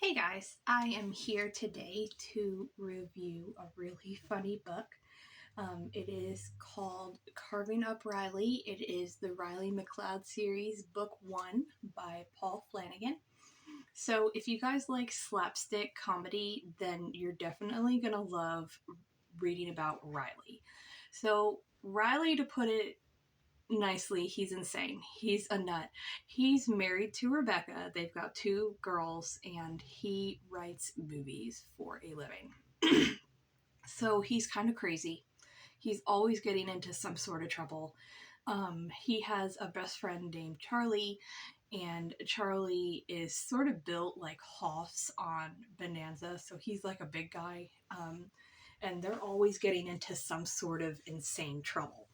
Hey guys, I am here today to review a really funny book. It is called Carving Up Riley. It is the Riley McLeod series, book 1 by Paul Flanagan. So, if you guys like slapstick comedy, then you're definitely going to love reading about Riley. So, Riley, to put it nicely, he's insane. He's a nut. He's married to Rebecca. They've got 2 girls, and he writes movies for a living. So he's kind of crazy. He's always getting into some sort of trouble. He has a best friend named Charlie, and Charlie is sort of built like Hoffs on Bonanza, so he's like a big guy. And they're always getting into some sort of insane trouble.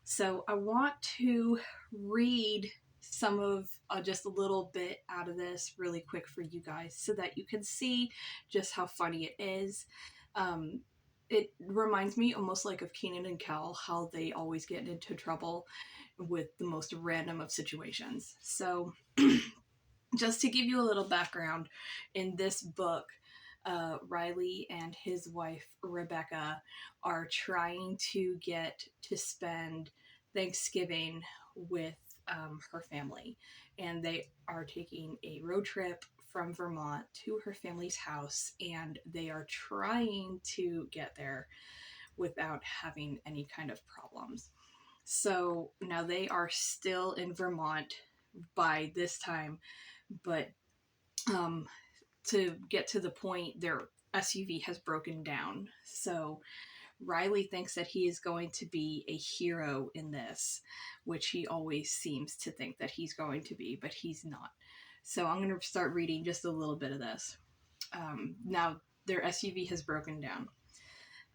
So I want to read some of just a little bit out of this really quick for you guys so that you can see just how funny it is. It reminds me almost like of Kenan and Kel, how they always get into trouble with the most random of situations. So just to give you a little background, in this book, Riley and his wife Rebecca are trying to get to spend Thanksgiving with her family, and they are taking a road trip from Vermont to her family's house, and they are trying to get there without having any kind of problems. So now they are still in Vermont by this time, but um, to get to the point, their SUV has broken down. So Riley thinks that he is going to be a hero in this, which he always seems to think that he's going to be, but he's not. So I'm going to start reading just a little bit of this. Now, their SUV has broken down,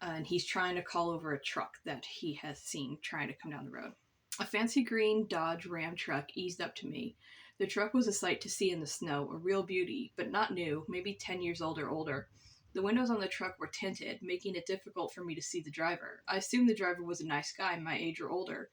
and he's trying to call over a truck that he has seen trying to come down the road. A fancy green Dodge Ram truck eased up to me. The truck was a sight to see in the snow, a real beauty, but not new, maybe 10 years old or older. The windows on the truck were tinted, making it difficult for me to see the driver. I assumed the driver was a nice guy, my age or older.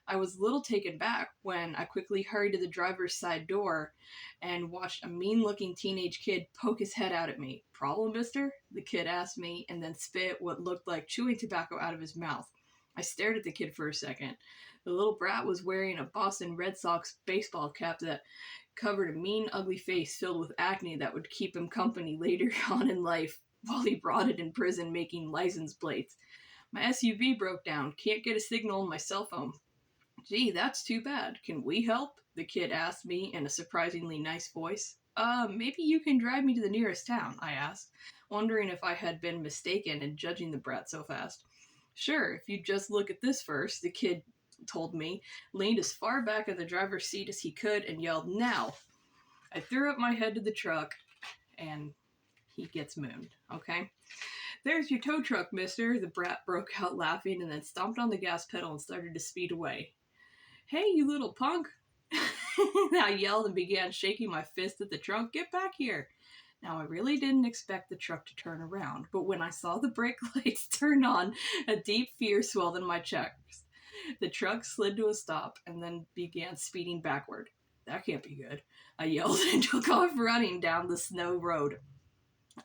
I was a little taken back when I quickly hurried to the driver's side door and watched a mean-looking teenage kid poke his head out at me. "Problem, mister?" the kid asked me, and then spit what looked like chewing tobacco out of his mouth. I stared at the kid for a second. The little brat was wearing a Boston Red Sox baseball cap that covered a mean, ugly face filled with acne that would keep him company later on in life while he rotted in prison making license plates. My SUV broke down. Can't get a signal on my cell phone. "Gee, that's too bad. Can we help?" the kid asked me in a surprisingly nice voice. Maybe you can drive me to the nearest town," I asked, wondering if I had been mistaken in judging the brat so fast. "Sure, if you just look at this first," the kid told me, leaned as far back in the driver's seat as he could, and yelled, "Now!" I threw up my head to the truck, and he gets mooned, okay? "There's your tow truck, mister," the brat broke out laughing and then stomped on the gas pedal and started to speed away. "Hey, you little punk," I yelled and began shaking my fist at the trunk. "Get back here." Now, I really didn't expect the truck to turn around, but when I saw the brake lights turn on, a deep fear swelled in my chest. The truck slid to a stop and then began speeding backward. "That can't be good," I yelled and took off running down the snow road.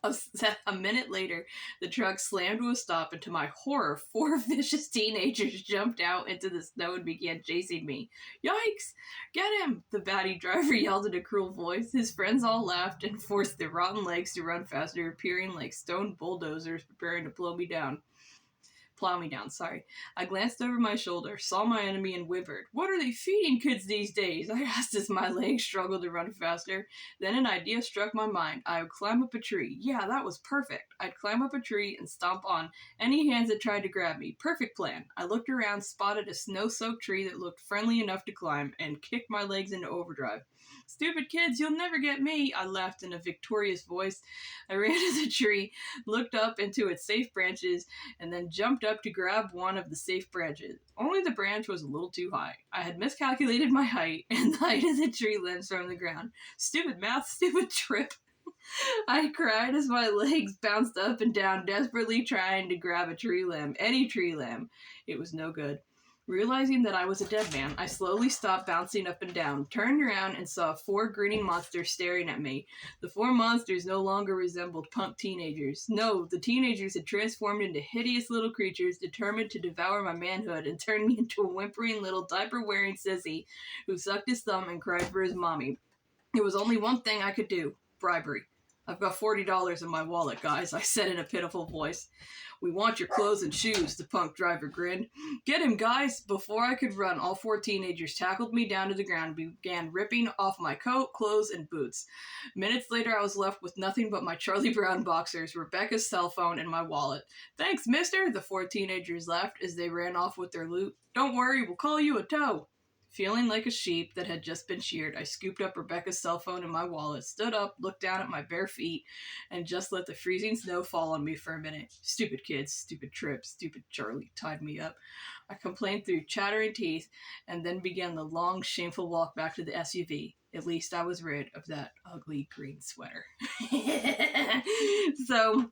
A minute later, the truck slammed to a stop, and to my horror, 4 vicious teenagers jumped out into the snow and began chasing me. "Yikes! Get him!" the batty driver yelled in a cruel voice. His friends all laughed and forced their rotten legs to run faster, appearing like stone bulldozers preparing to plow me down. I glanced over my shoulder, saw my enemy, and whimpered. "What are they feeding kids these days?" I asked as my legs struggled to run faster. Then an idea struck my mind. I would climb up a tree. Yeah, that was perfect. I'd climb up a tree and stomp on any hands that tried to grab me. Perfect plan. I looked around, spotted a snow-soaked tree that looked friendly enough to climb, and kicked my legs into overdrive. "Stupid kids, you'll never get me," I laughed in a victorious voice. I ran to the tree, looked up into its safe branches, and then jumped up to grab one of the safe branches. Only the branch was a little too high. I had miscalculated my height and the height of the tree limbs from the ground. Stupid math, stupid trip. I cried as my legs bounced up and down, desperately trying to grab a tree limb, any tree limb. It was no good. Realizing that I was a dead man, I slowly stopped bouncing up and down, turned around, and saw 4 grinning monsters staring at me. The 4 monsters no longer resembled punk teenagers. No, the teenagers had transformed into hideous little creatures determined to devour my manhood and turn me into a whimpering little diaper-wearing sissy who sucked his thumb and cried for his mommy. There was only one thing I could do: bribery. "I've got $40 in my wallet, guys," I said in a pitiful voice. "We want your clothes and shoes," the punk driver grinned. "Get him, guys!" Before I could run, all 4 teenagers tackled me down to the ground and began ripping off my coat, clothes, and boots. Minutes later, I was left with nothing but my Charlie Brown boxers, Rebecca's cell phone, and my wallet. "Thanks, mister," the 4 teenagers laughed as they ran off with their loot. "Don't worry, we'll call you a tow." Feeling like a sheep that had just been sheared, I scooped up Rebecca's cell phone and my wallet, stood up, looked down at my bare feet, and just let the freezing snow fall on me for a minute. Stupid kids, stupid trip, stupid Charlie tied me up. I complained through chattering teeth, and then began the long, shameful walk back to the SUV. At least I was rid of that ugly green sweater. So,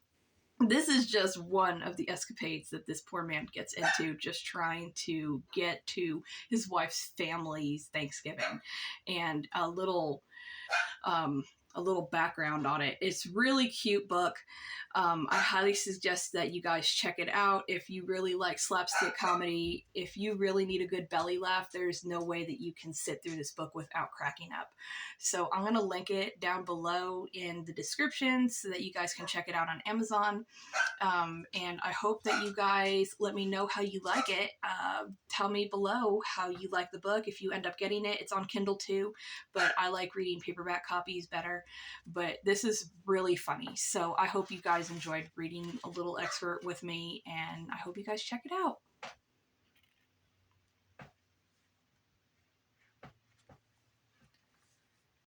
this is just one of the escapades that this poor man gets into, just trying to get to his wife's family's Thanksgiving. And a little background on it. It's a really cute book. I highly suggest that you guys check it out. If you really like slapstick comedy, if you really need a good belly laugh, there's no way that you can sit through this book without cracking up. So I'm going to link it down below in the description so that you guys can check it out on Amazon. And I hope that you guys let me know how you like it. Tell me below how you like the book. If you end up getting it, it's on Kindle too, but I like reading paperback copies better. But this is really funny. So I hope you guys enjoyed reading a little excerpt with me, and I hope you guys check it out.